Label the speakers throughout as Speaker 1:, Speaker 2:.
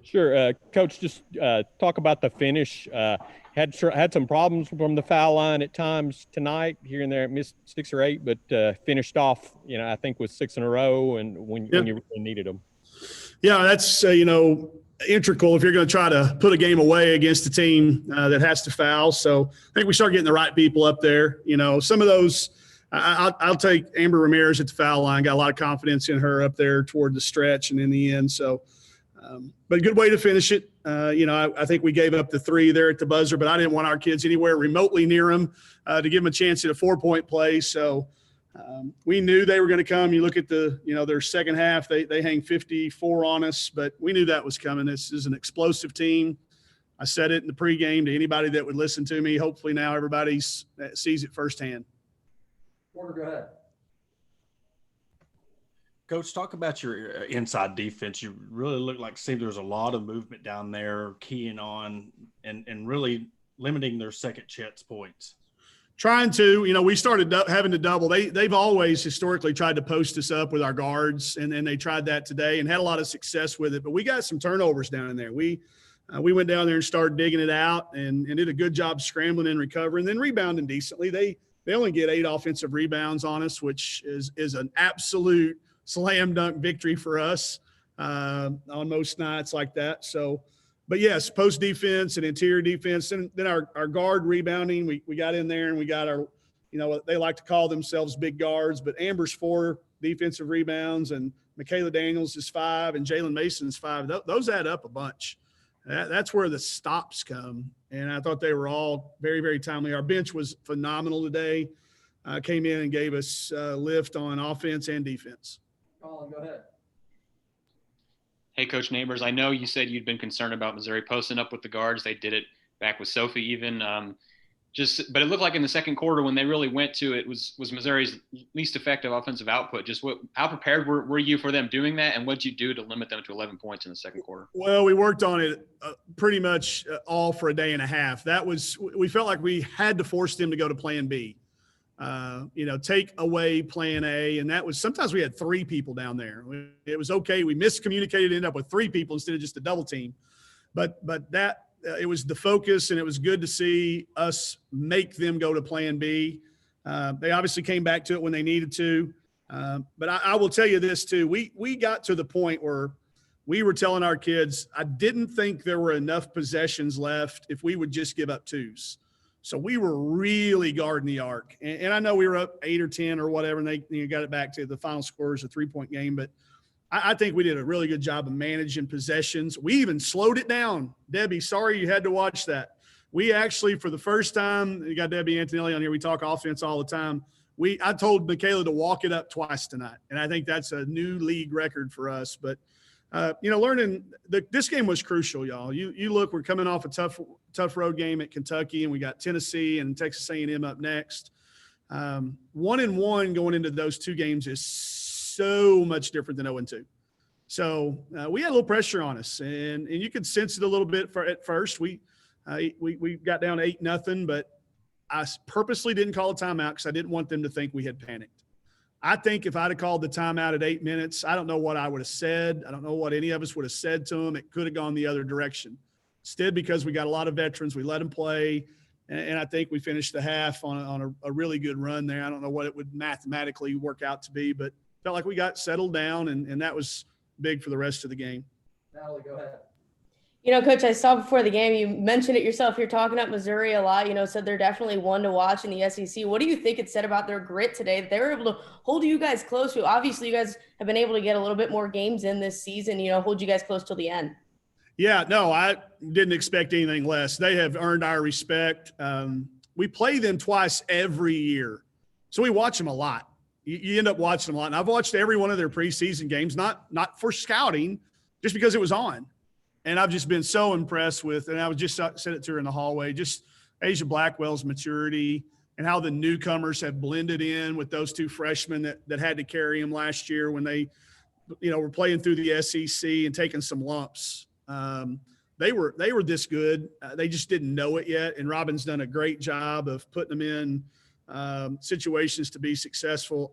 Speaker 1: Sure, Coach. Just talk about the finish. Had some problems from the foul line at times tonight. Here and there, missed 6 or 8, but finished off. I think with 6 in a row, and when you really needed them.
Speaker 2: Yeah, that's integral if you're going to try to put a game away against a team that has to foul. So I think we start getting the right people up there. Some of those. I'll take Amber Ramirez at the foul line. Got a lot of confidence in her up there toward the stretch and in the end. So. But a good way to finish it. I think we gave up the 3 there at the buzzer, but I didn't want our kids anywhere remotely near them to give them a chance at a 4-point play. So we knew they were going to come. You look at their second half, they hang 54 on us, but we knew that was coming. This is an explosive team. I said it in the pregame to anybody that would listen to me. Hopefully now everybody sees it firsthand.
Speaker 3: Porter, go ahead.
Speaker 4: Coach, talk about your inside defense. You really seemed there was a lot of movement down there, keying on and really limiting their second chance points.
Speaker 2: Trying to, we started having to double. They've always historically tried to post us up with our guards, and they tried that today and had a lot of success with it. But we got some turnovers down in there. We went down there and started digging it out and did a good job scrambling and recovering, then rebounding decently. They only get 8 offensive rebounds on us, which is an absolute slam dunk victory for us on most nights like that. So, but yes, post defense and interior defense, and then our guard rebounding. We got in there and we got our, they like to call themselves big guards, but Amber's 4 defensive rebounds and Michaela Daniels is 5 and Jalen Mason's 5. Those add up a bunch. That's where the stops come. And I thought they were all very, very timely. Our bench was phenomenal today. Came in and gave us a lift on offense and defense.
Speaker 3: Colin, go ahead.
Speaker 5: Hey, Coach Neighbors, I know you said you'd been concerned about Missouri posting up with the guards. They did it back with Sophie even. But it looked like in the second quarter when they really went to it was Missouri's least effective offensive output. How prepared were you for them doing that, and what did you do to limit them to 11 points in the second quarter?
Speaker 2: Well, we worked on it pretty much all for a day and a half. We felt like we had to force them to go to plan B. Take away plan A. And that was, sometimes we had 3 people down there. It was okay. We miscommunicated, ended up with 3 people instead of just a double team. But that, it was the focus, and it was good to see us make them go to plan B. They obviously came back to it when they needed to. But I will tell you this too. We got to the point where we were telling our kids, I didn't think there were enough possessions left if we would just give up 2s. So we were really guarding the arc. And I know we were up 8 or 10 or whatever, and they got it back to the final score is a 3-point game. But I think we did a really good job of managing possessions. We even slowed it down. Debbie, sorry you had to watch that. We actually, for the first time, you got Debbie Antonelli on here. We talk offense all the time. I told Michaela to walk it up twice tonight, and I think that's a new league record for us. But learning this game was crucial, y'all. You look, we're coming off a tough road game at Kentucky, and we got Tennessee and Texas A&M up next. 1-1 going into those 2 games is so much different than 0-2. So we had a little pressure on us, and you could sense it a little bit at first. We got down 8-0, but I purposely didn't call a timeout because I didn't want them to think we had panicked. I think if I'd have called the timeout at 8 minutes, I don't know what I would have said. I don't know what any of us would have said to them. It could have gone the other direction. Instead, because we got a lot of veterans, we let them play, and I think we finished the half on a really good run there. I don't know what it would mathematically work out to be, but felt like we got settled down, and that was big for the rest of the game.
Speaker 3: Natalie, go ahead.
Speaker 6: Coach, I saw before the game, you mentioned it yourself. You're talking up Missouri a lot, said they're definitely one to watch in the SEC. What do you think it said about their grit today? They were able to hold you guys close. Obviously, you guys have been able to get a little bit more games in this season, hold you guys close till the end.
Speaker 2: Yeah, no, I didn't expect anything less. They have earned our respect. We play them twice every year, so we watch them a lot. You end up watching them a lot. And I've watched every one of their preseason games, not for scouting, just because it was on. And I've just been so impressed with, and I was just said it to her in the hallway, just Asia Blackwell's maturity and how the newcomers have blended in with those 2 freshmen that had to carry them last year when they, were playing through the SEC and taking some lumps. They were this good. They just didn't know it yet. And Robin's done a great job of putting them in situations to be successful.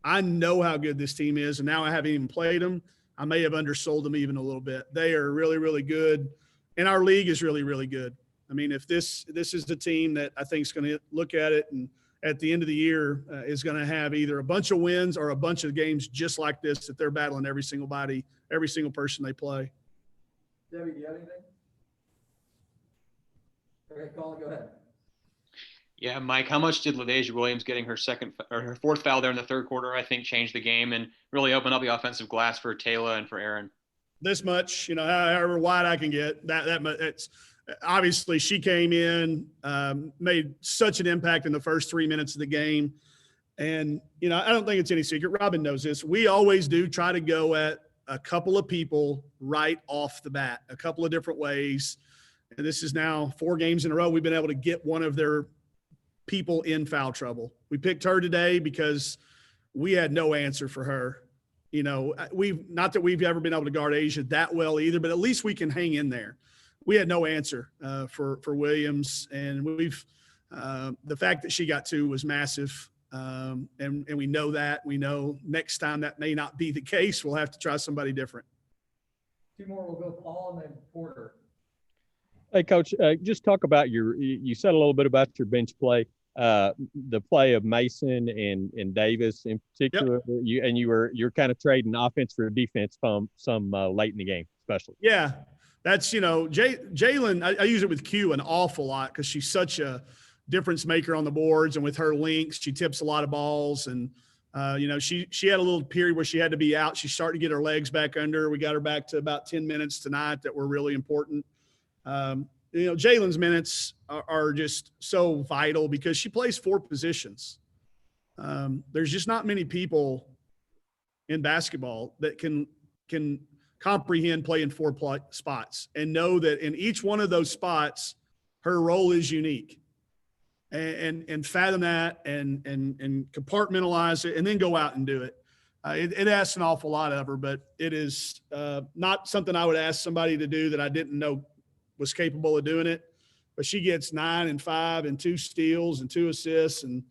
Speaker 2: I know how good this team is, and now I haven't even played them. I may have undersold them even a little bit. They are really, really good. And our league is really, really good. I mean, if this is the team that I think is going to look at it and at the end of the year is going to have either a bunch of wins or a bunch of games just like this, that they're battling every single person they play.
Speaker 3: Debbie, do you have anything? Okay, Colin, go ahead.
Speaker 5: Yeah, Mike, how much did LaDeja Williams getting her fourth foul there in the third quarter, I think, change the game and really open up the offensive glass for Taylor and for Aaron?
Speaker 2: This much, however wide I can get, that much. It's obviously she came in, made such an impact in the first 3 minutes of the game. And, I don't think it's any secret. Robin knows this. We always do try to go at a couple of people right off the bat, a couple of different ways. And this is now 4 games in a row we've been able to get one of their people in foul trouble. We picked her today because we had no answer for her. Not that we've ever been able to guard Asia that well either, but at least we can hang in there. We had no answer for Williams, and the fact that she got 2 was massive. And we know that. We know next time that may not be the case. We'll have to try somebody different.
Speaker 3: 2 more, we'll go Paul and then Porter.
Speaker 1: Hey, Coach, just talk about you said a little bit about your bench play, the play of Mason and Davis in particular. Yep. You're kind of trading offense for defense from some late in the game, especially.
Speaker 2: Yeah, that's Jalen. I use it with Q an awful lot because she's such a difference maker on the boards, and with her links, she tips a lot of balls. And she had a little period where she had to be out. She started to get her legs back under. We got her back to about 10 minutes tonight that were really important. Jalen's minutes are just so vital because she plays 4 positions. There's just not many people in basketball that can comprehend playing 4 spots and know that in each one of those spots, her role is unique, and fathom that and compartmentalize it and then go out and do it. It asks an awful lot of her, but it is not something I would ask somebody to do that I didn't know was capable of doing it. But she gets 9 and 5 and 2 steals and 2 assists and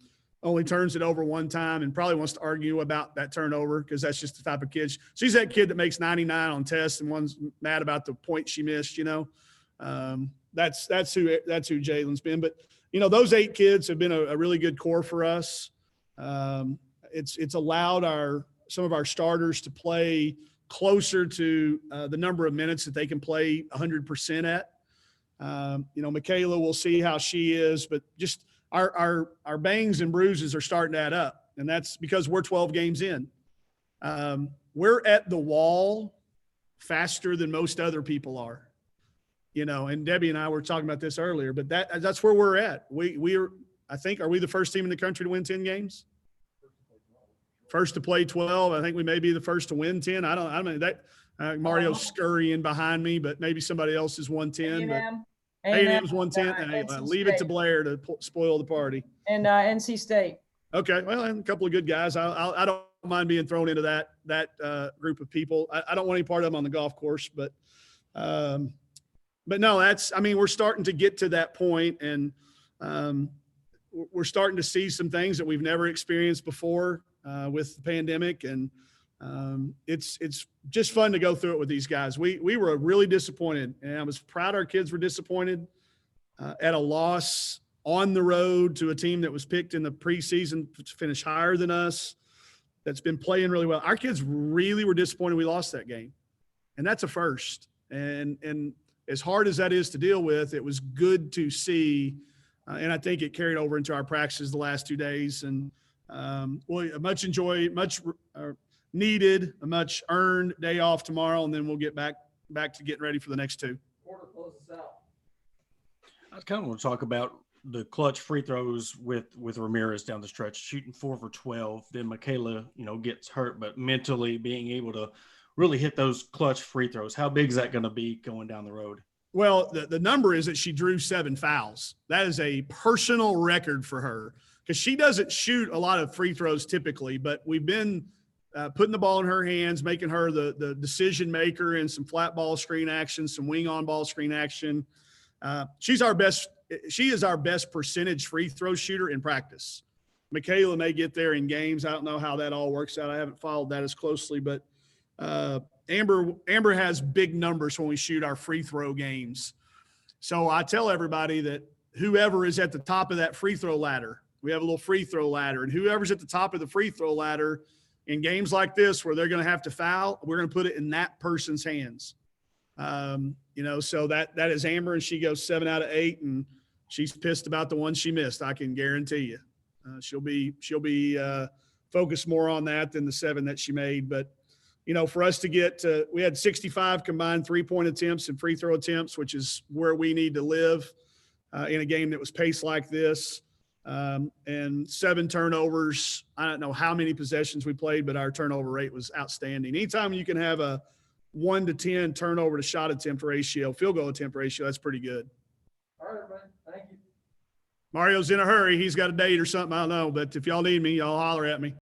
Speaker 2: only turns it over 1 time and probably wants to argue about that turnover because that's just the type of kid. She's that kid that makes 99 on tests and one's mad about the point she missed, That's who Jalen's been. But, those 8 kids have been a really good core for us. It's allowed some of our starters to play closer to the number of minutes that they can play 100% at. Michaela, we'll see how she is, but just our bangs and bruises are starting to add up, and that's because we're 12 games in. We're at the wall faster than most other people are, and Debbie and I were talking about this earlier, but that's where we're at. Are we the first team in the country to win 10 games? First to play 12. I think we may be the first to win 10. I mean that Mario's scurrying behind me, but maybe somebody else has won 10. A&M's won 10. Leave it to Blair to spoil the party.
Speaker 7: And NC State.
Speaker 2: Okay, well, and a couple of good guys. I don't mind being thrown into that group of people. I don't want any part of them on the golf course, but no, we're starting to get to that point, and we're starting to see some things that we've never experienced before with the pandemic, and it's just fun to go through it with these guys. We were really disappointed, and I was proud our kids were disappointed at a loss on the road to a team that was picked in the preseason to finish higher than us, that's been playing really well. Our kids really were disappointed we lost that game, and that's a first. And as hard as that is to deal with, it was good to see, and I think it carried over into our practices the last 2 days. And much needed, a much earned day off tomorrow, and then we'll get back to getting ready for the next 2.
Speaker 3: Porter, close us out.
Speaker 4: I kind of want to talk about the clutch free throws with Ramirez down the stretch, shooting 4 for 12. Then Michaela, gets hurt, but mentally being able to really hit those clutch free throws. How big is that going to be going down the road?
Speaker 2: Well, the number is that she drew 7 fouls. That is a personal record for her because she doesn't shoot a lot of free throws typically, but we've been putting the ball in her hands, making her the decision maker in some flat ball screen action, some wing on ball screen action. She is our best percentage free throw shooter in practice. Michaela may get there in games. I don't know how that all works out. I haven't followed that as closely, but Amber has big numbers when we shoot our free throw games. So I tell everybody that whoever is at the top of that free throw ladder, we have a little free throw ladder, and whoever's at the top of the free throw ladder in games like this where they're going to have to foul, we're going to put it in that person's hands. So that is Amber, and she goes 7 out of 8, and she's pissed about the one she missed. I can guarantee you. She'll be focused more on that than the 7 that she made. But, for us to get we had 65 combined 3-point attempts and free throw attempts, which is where we need to live in a game that was paced like this. And 7 turnovers. I don't know how many possessions we played, but our turnover rate was outstanding. Anytime you can have a 1 to 10 turnover to shot attempt ratio, field goal attempt ratio, that's pretty good.
Speaker 3: All right, everybody. Thank you.
Speaker 2: Mario's in a hurry. He's got a date or something. I don't know. But if y'all need me, y'all holler at me.